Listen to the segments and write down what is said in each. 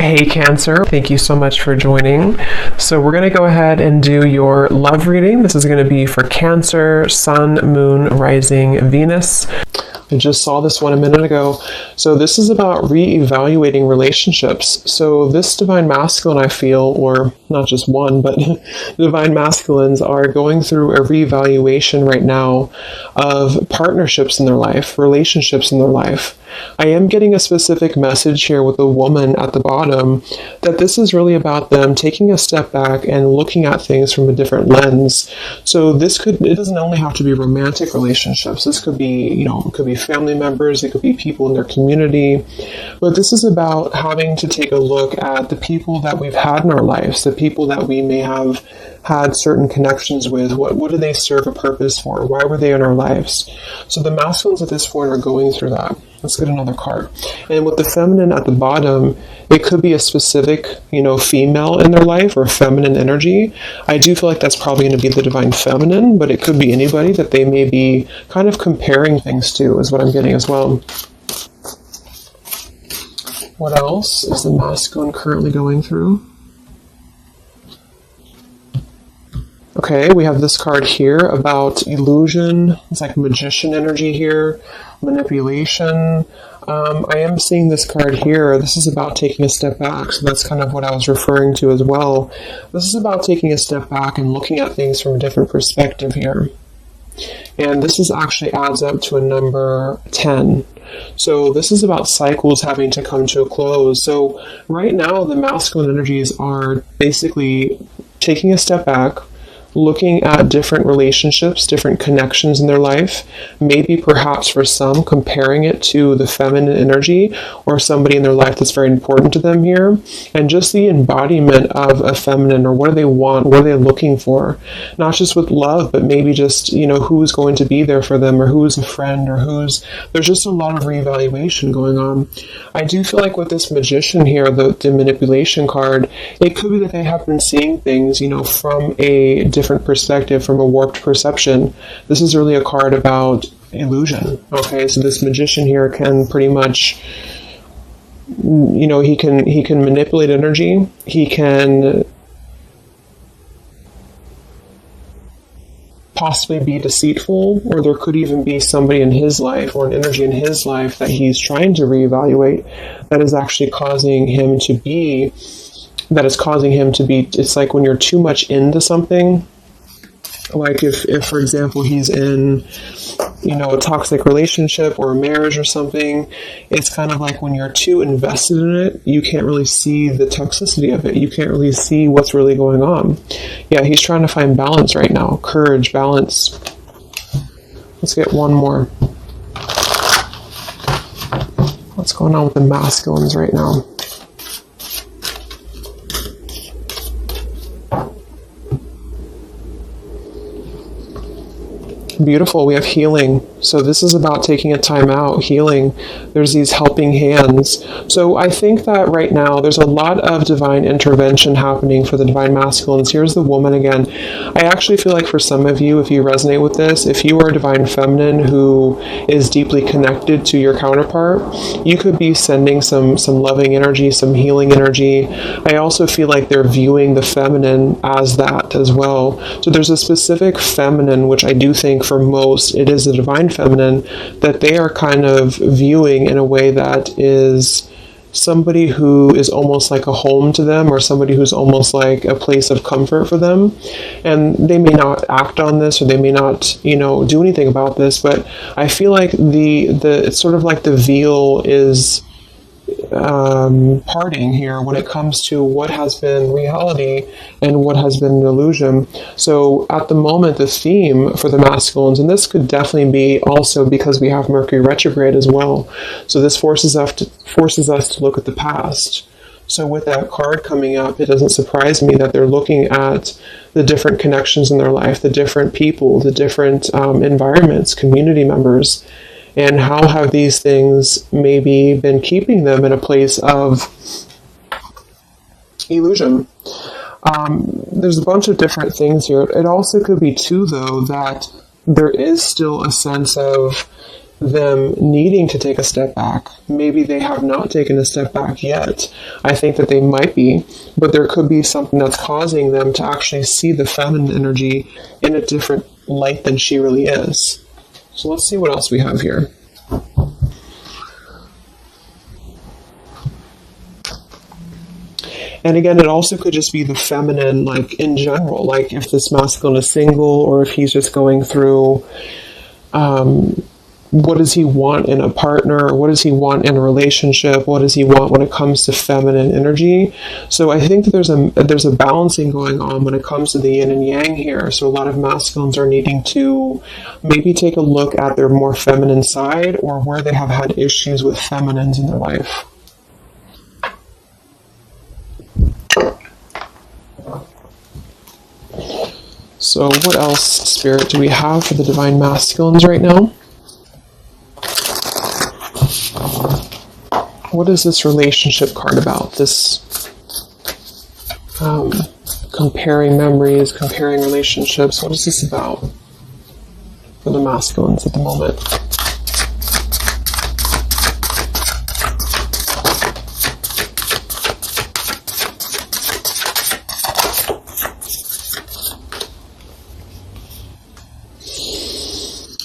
Hey Cancer, thank you so much for joining. So we're going to go ahead and do your love reading. This is going to be for Cancer, Sun, Moon, Rising, Venus. I just saw this one a minute ago. So this is about reevaluating relationships. So this divine masculine, I feel, or not just one, but divine masculines are going through a reevaluation right now of partnerships in their life, relationships in their life. I am getting a specific message here with the woman at the bottom that this is really about them taking a step back and looking at things from a different lens. So it doesn't only have to be romantic relationships. This could be, it could be family members, it could be people in their community. But this is about having to take a look at the people that we've had in our lives, the people that we may have had certain connections with. What do they serve a purpose for? Why were they in our lives? So the masculines at this point are going through that. Let's get another card. And with the feminine at the bottom, it could be a specific, female in their life or feminine energy. I do feel like that's probably going to be the divine feminine, but it could be anybody that they may be kind of comparing things to, is what I'm getting as well. What else is the masculine currently going through? Okay, we have this card here about illusion. It's like magician energy here, manipulation. I am seeing this card here. This is about taking a step back. So that's kind of what I was referring to as well. This is about taking a step back and looking at things from a different perspective here. And this is actually adds up to a number 10. So this is about cycles having to come to a close. So right now, the masculine energies are basically taking a step back, looking at different relationships, different connections in their life, maybe perhaps for some comparing it to the feminine energy or somebody in their life that's very important to them here, and just the embodiment of a feminine, or what do they want, what are they looking for, not just with love, but maybe just, who's going to be there for them, or who's a friend, or there's just a lot of reevaluation going on. I do feel like with this magician here, the manipulation card, it could be that they have been seeing things, from a different perspective, from a warped perception. This is really a card about illusion. Okay, so this magician here can pretty much, he can manipulate energy. He can possibly be deceitful, or there could even be somebody in his life or an energy in his life that he's trying to reevaluate that is actually causing him to be, it's like when you're too much into something, like if for example, he's in, a toxic relationship or a marriage or something, it's kind of like when you're too invested in it, you can't really see the toxicity of it. You can't really see what's really going on. Yeah, he's trying to find balance right now. Courage, balance. Let's get one more. What's going on with the masculines right now? Beautiful. We have healing. So this is about taking a time out, healing. There's these helping hands. So I think that right now there's a lot of divine intervention happening for the divine masculines. Here's the woman again. I actually feel like for some of you, if you resonate with this, if you are a divine feminine who is deeply connected to your counterpart, you could be sending some loving energy, some healing energy. I also feel like they're viewing the feminine as that as well. So there's a specific feminine, which I do think for most, it is a divine feminine, that they are kind of viewing in a way that is somebody who is almost like a home to them, or somebody who's almost like a place of comfort for them. And they may not act on this, or they may not, do anything about this, but I feel like it's sort of like the veil is parting here when it comes to what has been reality and what has been an illusion. So at the moment, the theme for the masculines, and this could definitely be also because we have Mercury retrograde as well. So this forces us to look at the past. So with that card coming up, it doesn't surprise me that they're looking at the different connections in their life, the different people, the different environments, community members, and how have these things maybe been keeping them in a place of illusion. There's a bunch of different things here. It also could be too, though, that there is still a sense of them needing to take a step back. Maybe they have not taken a step back yet. I think that they might be, but there could be something that's causing them to actually see the feminine energy in a different light than she really is. So let's see what else we have here. And again, it also could just be the feminine, like in general, like if this masculine is single or if he's just going through, what does he want in a partner? What does he want in a relationship? What does he want when it comes to feminine energy? So I think that there's a balancing going on when it comes to the yin and yang here. So a lot of masculines are needing to maybe take a look at their more feminine side or where they have had issues with feminines in their life. So what else, Spirit, do we have for the Divine Masculines right now? What is this relationship card about? This comparing memories, comparing relationships. What is this about for the masculines at the moment?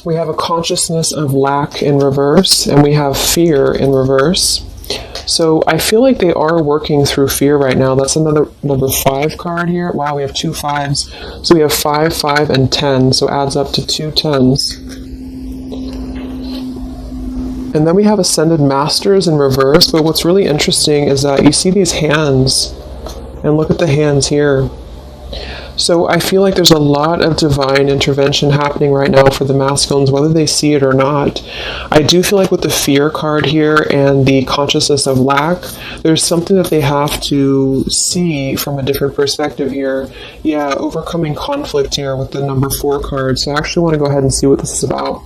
We have a consciousness of lack in reverse, and we have fear in reverse. So I feel like they are working through fear right now. That's another number 5 card here. Wow, we have 2 5s. So we have 5, 5, and 10. So adds up to 2 10s. And then we have Ascended Masters in reverse. But what's really interesting is that you see these hands. And look at the hands here. So I feel like there's a lot of divine intervention happening right now for the masculines, whether they see it or not. I do feel like with the fear card here and the consciousness of lack, there's something that they have to see from a different perspective here. Yeah, overcoming conflict here with the number 4 card. So I actually want to go ahead and see what this is about,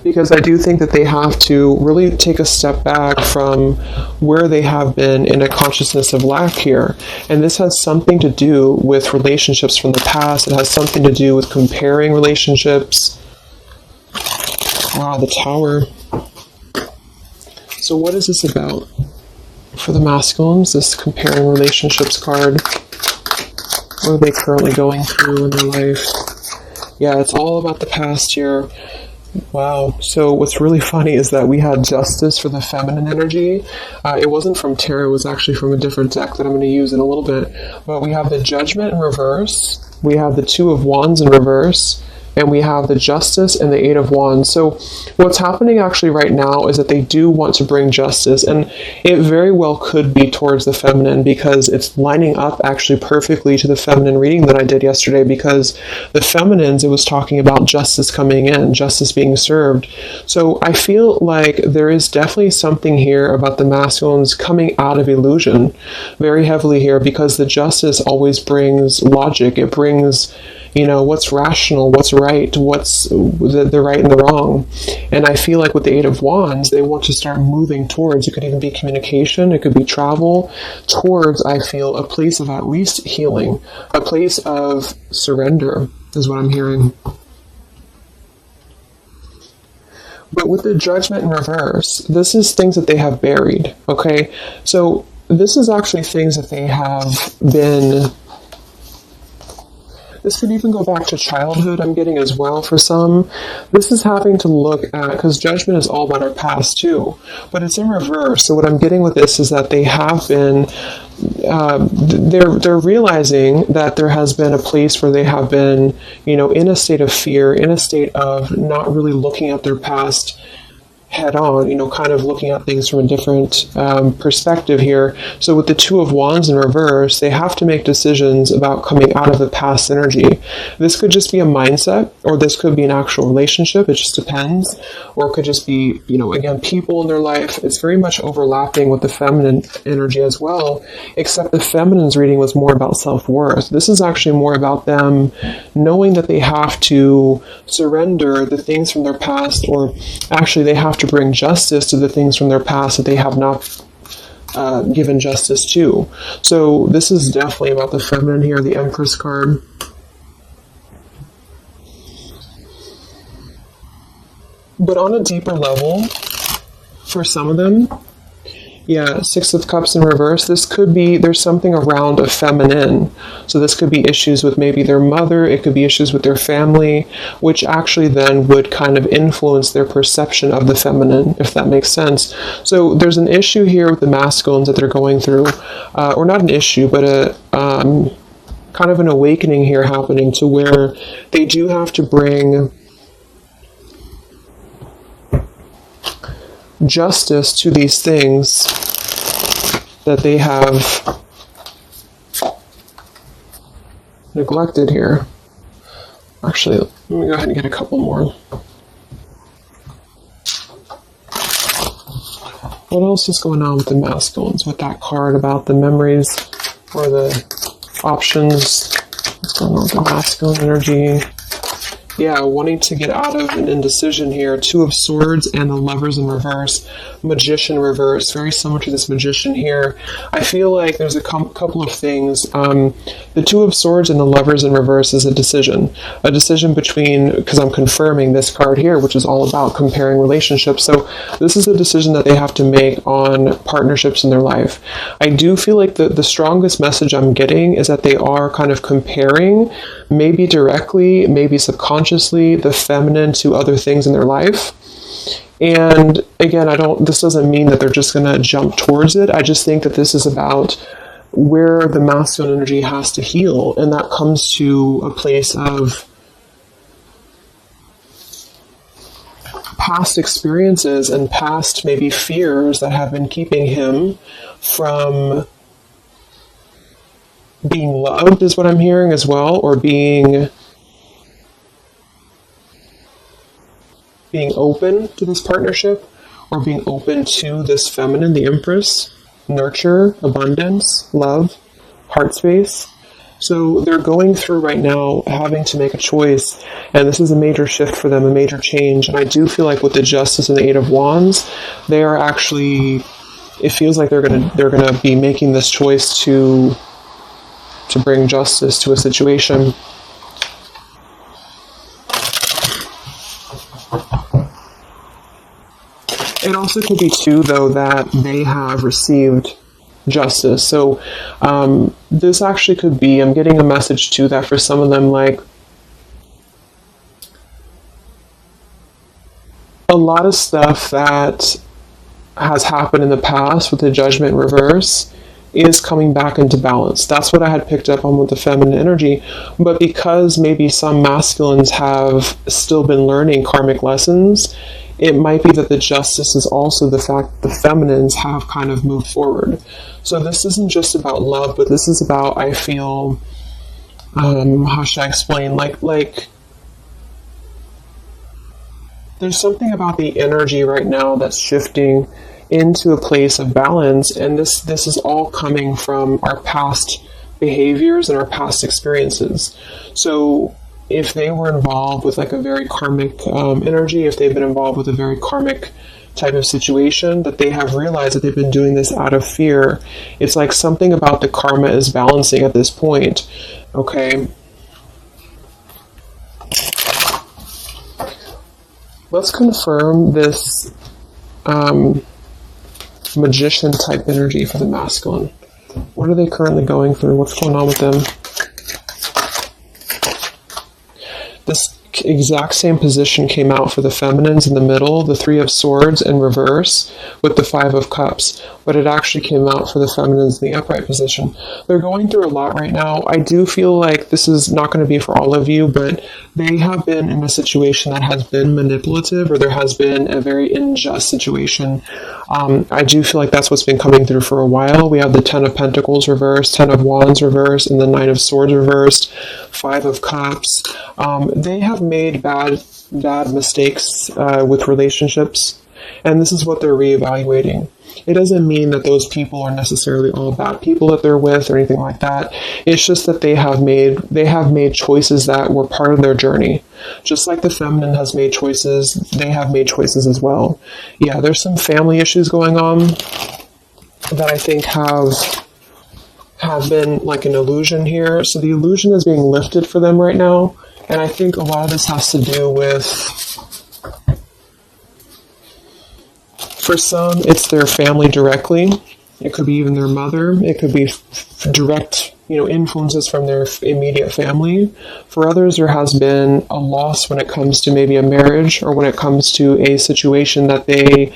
because I do think that they have to really take a step back from where they have been in a consciousness of lack here. And this has something to do with relationships from the past. It has something to do with comparing relationships. Wow, the Tower. So what is this about for the masculines, this comparing relationships card? What are they currently going through in their life? Yeah, it's all about the past here. Wow. So what's really funny is that we had Justice for the feminine energy. It wasn't from tarot. It was actually from a different deck that I'm going to use in a little bit. But we have the Judgment in reverse. We have the 2 of Wands in reverse. And we have the Justice and the 8 of Wands. So what's happening actually right now is that they do want to bring justice. And it very well could be towards the feminine, because it's lining up actually perfectly to the feminine reading that I did yesterday, because the feminines, it was talking about justice coming in, justice being served. So I feel like there is definitely something here about the masculines coming out of illusion very heavily here, because the justice always brings logic. It brings, you know, what's rational, what's right, what's the right and the wrong. And I feel like with the 8 of Wands, they want to start moving towards, it could even be communication, it could be travel, towards, I feel, a place of at least healing, a place of surrender, is what I'm hearing. But with the Judgment in reverse, this is things that they have buried, okay? So this is actually things that they have been... This could even go back to childhood, I'm getting as well for some. This is having to look at, because Judgment is all about our past too, but it's in reverse. So what I'm getting with this is that they have been, they're realizing that there has been a place where they have been, you know, in a state of fear, in a state of not really looking at their past head on, you know, kind of looking at things from a different perspective here. So with the 2 of Wands in reverse, they have to make decisions about coming out of the past energy. This could just be a mindset, or this could be an actual relationship. It just depends. Or it could just be, you know, again, people in their life. It's very much overlapping with the feminine energy as well, except the feminine's reading was more about self-worth. This is actually more about them knowing that they have to surrender the things from their past, or actually they have to bring justice to the things from their past that they have not given justice to. So this is definitely about the feminine here, the Empress card. But on a deeper level, for some of them, yeah, Six of Cups in reverse, this could be, there's something around a feminine. So this could be issues with maybe their mother, it could be issues with their family, which actually then would kind of influence their perception of the feminine, if that makes sense. So there's an issue here with the masculines that they're going through, or not an issue, but a kind of an awakening here happening to where they do have to bring justice to these things that they have neglected here. Actually, let me go ahead and get a couple more. What else is going on with the masculines with that card about the memories or the options? What's going on with the masculine energy? Yeah, wanting to get out of an indecision here. Two of Swords and the Lovers in reverse. Magician reverse. Very similar to this Magician here. I feel like there's a couple of things. The Two of Swords and the Lovers in reverse is a decision. A decision between, because I'm confirming this card here, which is all about comparing relationships. So this is a decision that they have to make on partnerships in their life. I do feel like the strongest message I'm getting is that they are kind of comparing, maybe directly, maybe subconsciously, the feminine to other things in their life. And again, this doesn't mean that they're just going to jump towards it. I just think that this is about where the masculine energy has to heal. And that comes to a place of past experiences and past maybe fears that have been keeping him from being loved, is what I'm hearing as well, or being open to this partnership, or being open to this feminine, the Empress, nurture, abundance, love, heart space. So they're going through right now having to make a choice, and this is a major shift for them, a major change. And I do feel like with the Justice and the Eight of Wands, they are actually, it feels like they're gonna be making this choice to bring justice to a situation. It also could be too, though, that they have received justice. So this actually could be, I'm getting a message too, that for some of them, like, a lot of stuff that has happened in the past with the Judgment reverse is coming back into balance. That's what I had picked up on with the feminine energy. But because maybe some masculines have still been learning karmic lessons, it might be that the justice is also the fact that the feminines have kind of moved forward. So this isn't just about love, but this is about, I feel, how should I explain? Like there's something about the energy right now that's shifting into a place of balance, and this is all coming from our past behaviors and our past experiences. So if they were involved with like a very karmic energy, if they've been involved with a very karmic type of situation, that they have realized that they've been doing this out of fear. It's like something about the karma is balancing at this point. Okay. Let's confirm this magician type energy for the masculine. What are they currently going through? What's going on with them? This exact same position came out for the feminines in the middle, the Three of Swords in reverse with the Five of Cups, but it actually came out for the feminines in the upright position. They're going through a lot right now. I do feel like this is not going to be for all of you, but they have been in a situation that has been manipulative, or there has been a very unjust situation. I do feel like that's what's been coming through for a while. We have the Ten of Pentacles reversed, Ten of Wands reversed, and the Nine of Swords reversed, Five of Cups. They have made bad mistakes with relationships, and this is what they're reevaluating. It doesn't mean that those people are necessarily all bad people that they're with or anything like that. It's just that they have made choices that were part of their journey. Just like the feminine has made choices, they have made choices as well. Yeah, there's some family issues going on that I think have been like an illusion here. So the illusion is being lifted for them right now. And I think a lot of this has to do with For some, it's their family directly. It could be even their mother. It could be direct, influences from their immediate family. For others, there has been a loss when it comes to maybe a marriage, or when it comes to a situation that they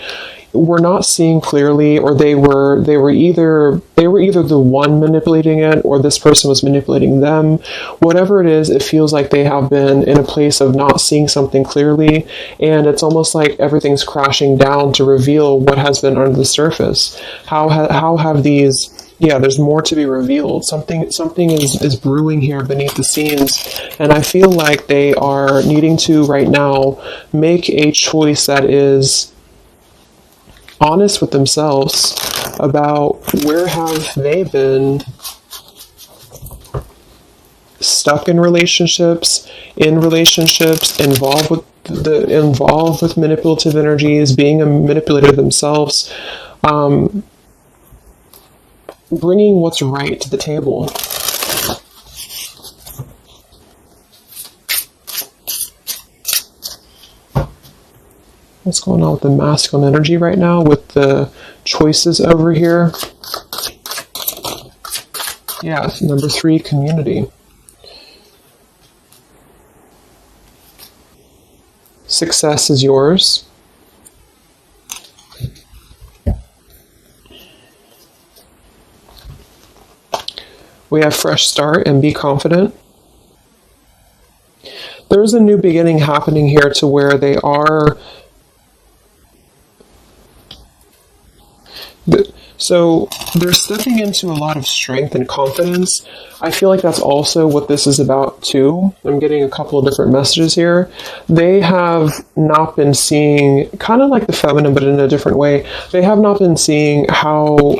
were not seeing clearly, or they were either the one manipulating it, or this person was manipulating them. Whatever it is, it feels like they have been in a place of not seeing something clearly, and it's almost like everything's crashing down to reveal what has been under the surface. How have these there's more to be revealed. Something is brewing here beneath the scenes, and I feel like they are needing to right now make a choice that is honest with themselves about where have they been stuck in relationships, involved with manipulative energies, being a manipulator themselves, bringing what's right to the table. What's going on with the masculine energy right now with the choices over here? Yeah, number 3, community. Success is yours. We have fresh start and be confident. There's a new beginning happening here to where they are. So they're stepping into a lot of strength and confidence. I feel like that's also what this is about too. I'm getting a couple of different messages here. They have not been seeing, kind of like the feminine, but in a different way. They have not been seeing how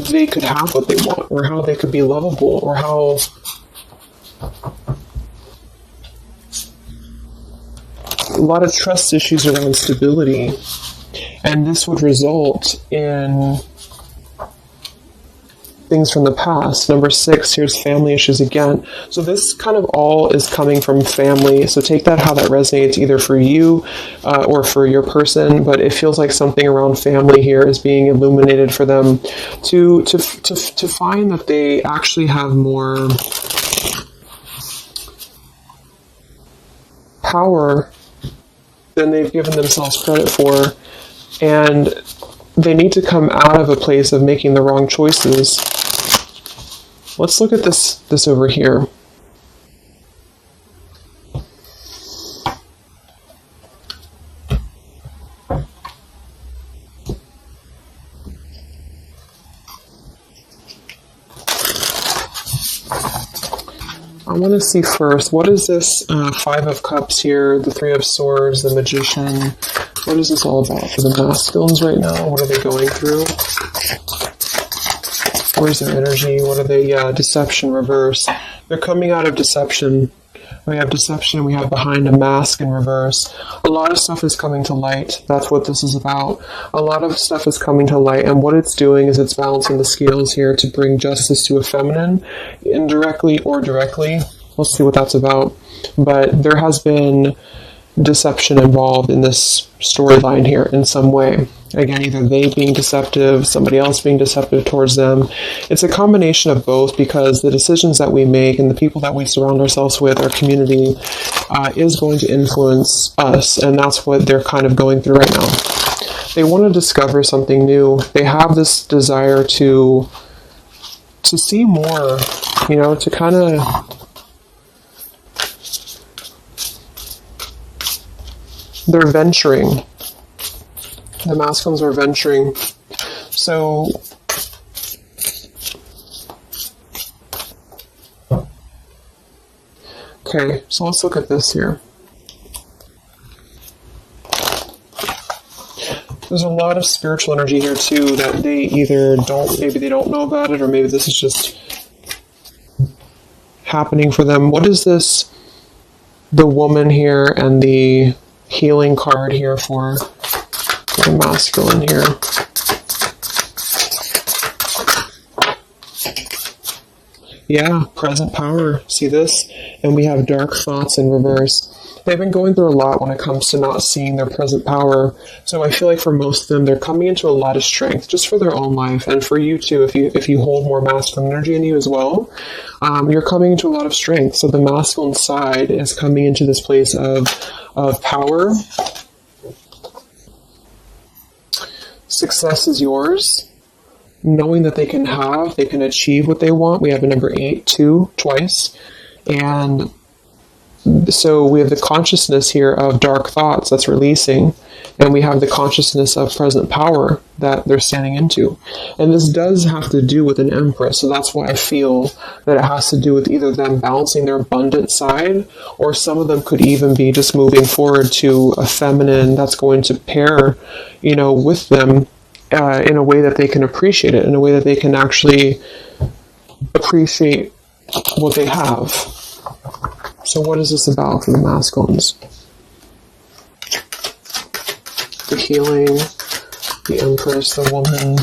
they could have what they want, or how they could be lovable, or how a lot of trust issues around stability. And this would result in things from the past. Number 6, here's family issues again. So this kind of all is coming from family. So take that how that resonates, either for you or for your person. But it feels like something around family here is being illuminated for them to find that they actually have more power than they've given themselves credit for. And they need to come out of a place of making the wrong choices. Let's look at this over here. I want to see first, what is this 5 of Cups here, the 3 of Swords, the Magician? What is this all about for the masculines right now? What are they going through? Where's their energy? What are they? Deception reverse. They're coming out of deception. We have deception, we have behind a mask in reverse. A lot of stuff is coming to light. That's what this is about. A lot of stuff is coming to light, and what it's doing is it's balancing the scales here to bring justice to a feminine, indirectly or directly. Let's see what that's about. But there has been deception involved in this storyline here in some way. Again, either they being deceptive, somebody else being deceptive towards them. It's a combination of both, because the decisions that we make and the people that we surround ourselves with, our community, is going to influence us, and that's what they're kind of going through right now. They want to discover something new. They have this desire to see more, to kind of... They're venturing. The masculines are venturing. So, okay, so let's look at this here. There's a lot of spiritual energy here too that they either maybe they don't know about it, or maybe this is just happening for them. What is this? The woman here and the healing card here for the masculine here. Yeah, present power. See this? And we have dark thoughts in reverse. they've been going through a lot when it comes to not seeing their present power. So I feel like for most of them, they're coming into a lot of strength just for their own life, and for you too. If you hold more masculine energy in you as well, you're coming into a lot of strength. So the masculine side is coming into this place of power. Success is yours. Knowing that they can achieve what they want. We have a number 8, 2, twice. And so we have the consciousness here of dark thoughts that's releasing, and we have the consciousness of present power that they're standing into. And this does have to do with an Empress, so that's why I feel that it has to do with either them balancing their abundant side, or some of them could even be just moving forward to a feminine that's going to pair, with them in a way that they can appreciate it, in a way that they can actually appreciate what they have. So what is this about for the masculines? The healing, the Empress, the woman.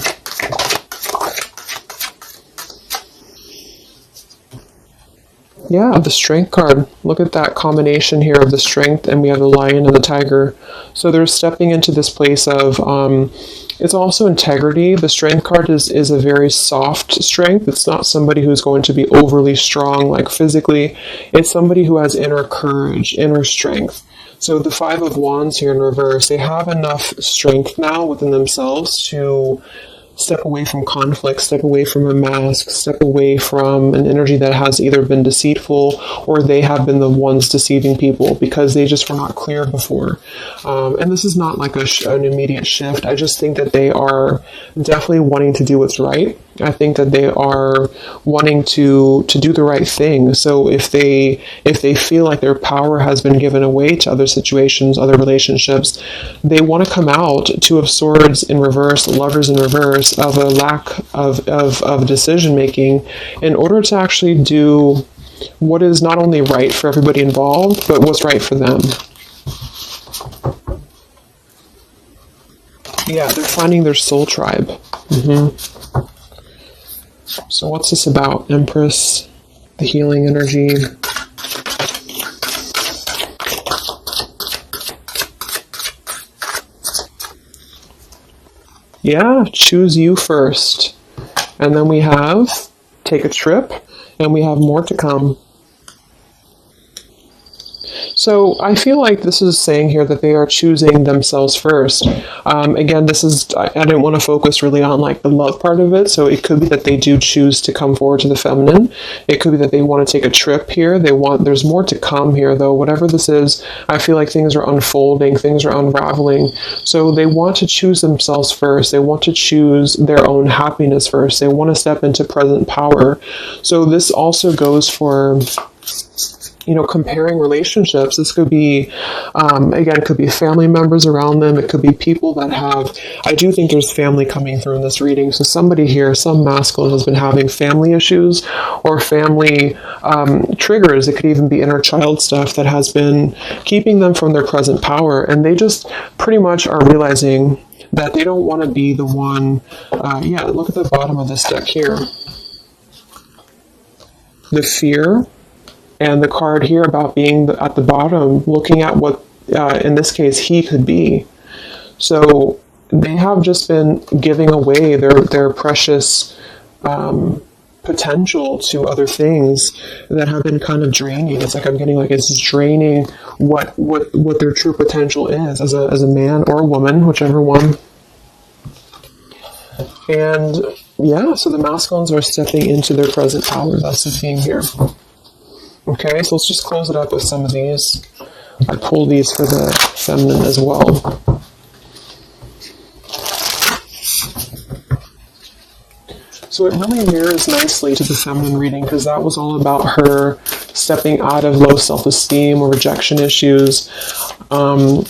Yeah, the Strength card. Look at that combination here of the Strength, and we have the Lion and the Tiger. So they're stepping into this place of, it's also integrity. The Strength card is a very soft strength. It's not somebody who's going to be overly strong, like physically. It's somebody who has inner courage, inner strength. So the Five of Wands here in reverse, they have enough strength now within themselves to step away from conflict, step away from a mask, step away from an energy that has either been deceitful or they have been the ones deceiving people because they just were not clear before. And this is not like an immediate shift. I just think that they are definitely wanting to do what's right. I think that they are wanting to do the right thing. So if they feel like their power has been given away to other situations, other relationships, they want to come out. Two of Swords in reverse, Lovers in reverse, of a lack of decision making in order to actually do what is not only right for everybody involved, but what's right for them. Yeah, they're finding their soul tribe. So what's this about? Empress, the healing energy. Yeah, choose you first. And then we have take a trip, and we have more to come. So I feel like this is saying here that they are choosing themselves first. Again, I didn't want to focus really on like the love part of it. So it could be that they do choose to come forward to the feminine. It could be that they want to take a trip here. There's more to come here though. Whatever this is, I feel like things are unfolding, things are unraveling. So they want to choose themselves first. They want to choose their own happiness first. They want to step into present power. So this also goes for, comparing relationships. This could be, again, it could be family members around them. It could be people that I do think there's family coming through in this reading. So somebody here, some masculine has been having family issues or family triggers. It could even be inner child stuff that has been keeping them from their present power. And they just pretty much are realizing that they don't want to be the one. Look at the bottom of this deck here. The fear. And the card here about being at the bottom, looking at what, in this case, he could be. So they have just been giving away their precious potential to other things that have been kind of draining. It's like I'm getting like it's draining what their true potential is as a man or a woman, whichever one. And yeah, so the masculines are stepping into their present power. That's the theme here. Okay, so let's just close it up with some of these. I pulled these for the feminine as well. So it really mirrors nicely to the feminine reading because that was all about her stepping out of low self-esteem or rejection issues. And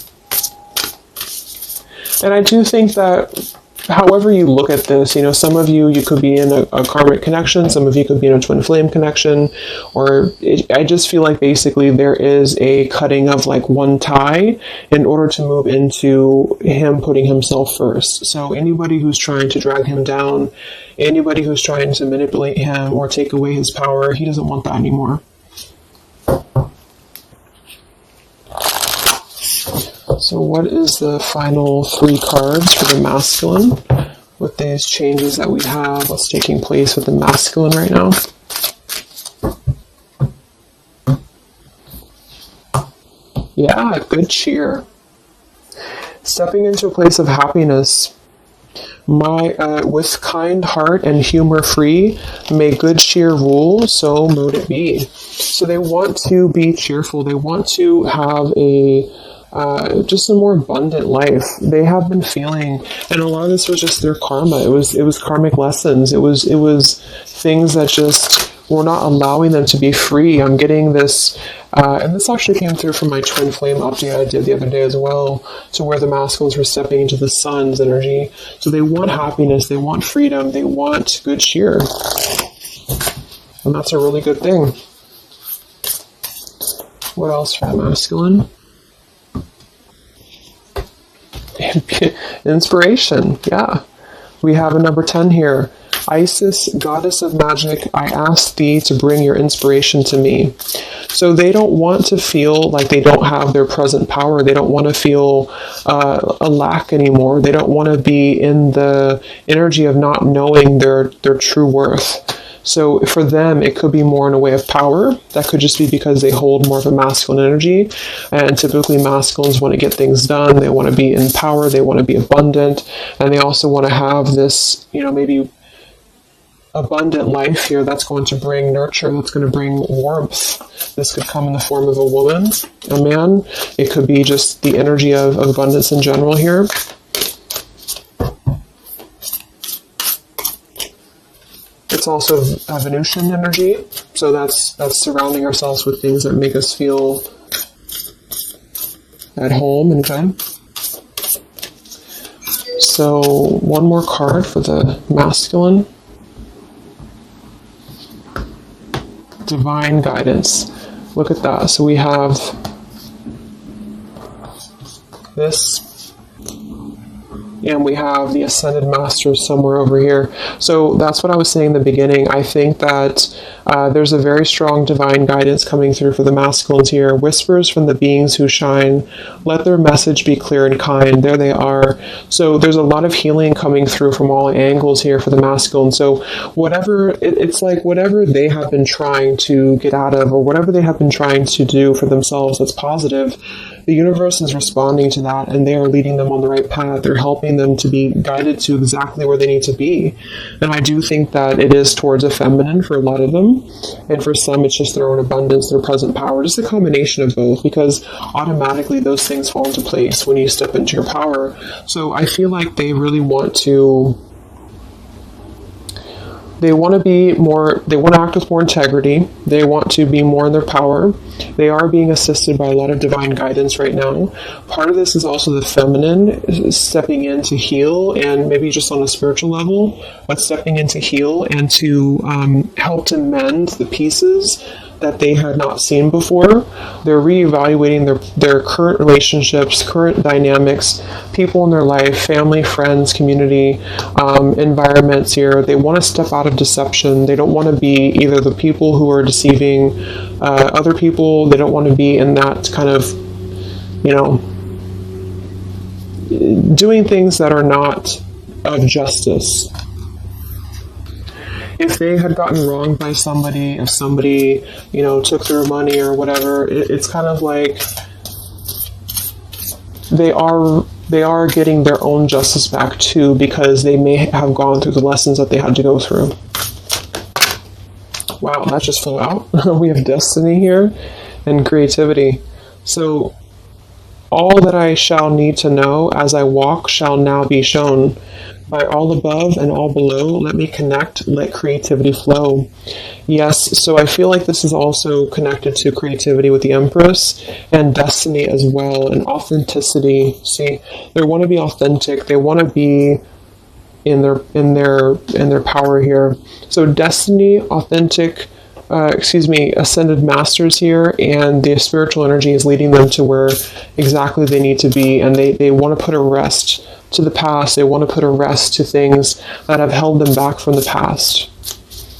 I do think that however you look at this, some of you could be in a karmic connection, some of you could be in a twin flame connection, I just feel like basically there is a cutting of like one tie in order to move into him putting himself first. So anybody who's trying to drag him down, anybody who's trying to manipulate him or take away his power, he doesn't want that anymore. So what is the final 3 cards for the masculine with these changes that we have? What's taking place with the masculine right now? Yeah, good cheer. Stepping into a place of happiness. With kind heart and humor free, may good cheer rule, so mote it be. So they want to be cheerful. They want to have just a more abundant life. They have been feeling, and a lot of this was just their karma. It was karmic lessons. It was things that just were not allowing them to be free. I'm getting this, and this actually came through from my twin flame update I did the other day as well, to where the masculines were stepping into the sun's energy. So they want happiness, they want freedom, they want good cheer. And that's a really good thing. What else for the masculine? Inspiration, yeah. We have a number 10 here. Isis, goddess of magic, I ask thee to bring your inspiration to me. So they don't want to feel like they don't have their present power. They don't want to feel a lack anymore. They don't want to be in the energy of not knowing their true worth. So for them, it could be more in a way of power. That could just be because they hold more of a masculine energy. And typically masculines want to get things done. They want to be in power. They want to be abundant. And they also want to have this, maybe abundant life here that's going to bring nurture, that's going to bring warmth. This could come in the form of a woman, a man. It could be just the energy of abundance in general here. It's also a Venusian energy, so that's surrounding ourselves with things that make us feel at home and good. So one more card for the masculine. Divine guidance. Look at that. So we have this, and we have the Ascended Masters somewhere over here. So that's what I was saying in the beginning. I think that there's a very strong divine guidance coming through for the masculines here. Whispers from the beings who shine. Let their message be clear and kind. There they are. So there's a lot of healing coming through from all angles here for the masculine. So it's like whatever they have been trying to get out of, or whatever they have been trying to do for themselves that's positive, the universe is responding to that, and they are leading them on the right path. They're helping them to be guided to exactly where they need to be. And I do think that it is towards a feminine for a lot of them, and for some it's just their own abundance, their present power, just a combination of both, because automatically those things fall into place when you step into your power. So I feel like they really want to be more, they want to act with more integrity. They want to be more in their power. They are being assisted by a lot of divine guidance right now. Part of this is also the feminine stepping in to heal, and maybe just on a spiritual level, but stepping in to heal and to help to mend the pieces that they had not seen before. They're reevaluating their current relationships, current dynamics, people in their life, family, friends, community, environments here. They want to step out of deception. They don't want to be either the people who are deceiving other people. They don't want to be in that kind of, doing things that are not of justice. If they had gotten wronged by somebody, if somebody, took their money or whatever, it's kind of like they are getting their own justice back too, because they may have gone through the lessons that they had to go through. Wow, that just flew out. We have destiny here and creativity. So all that I shall need to know as I walk shall now be shown. By all above and all below, let me connect, let creativity flow. Yes, so I feel like this is also connected to creativity with the Empress and destiny as well, and authenticity. See, they want to be authentic. They want to be in their power here. So destiny, authentic, ascended masters here, and the spiritual energy is leading them to where exactly they need to be, and they want to put a rest to the past. They want to put a rest to things that have held them back from the past.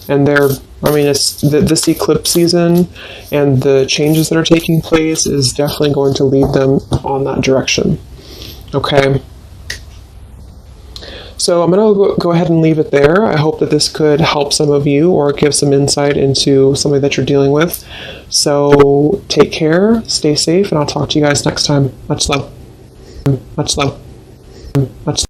And this eclipse season and the changes that are taking place is definitely going to lead them on that direction. Okay. So I'm going to go ahead and leave it there. I hope that this could help some of you or give some insight into something that you're dealing with. So take care, stay safe, and I'll talk to you guys next time. Much love. Much love. Much love.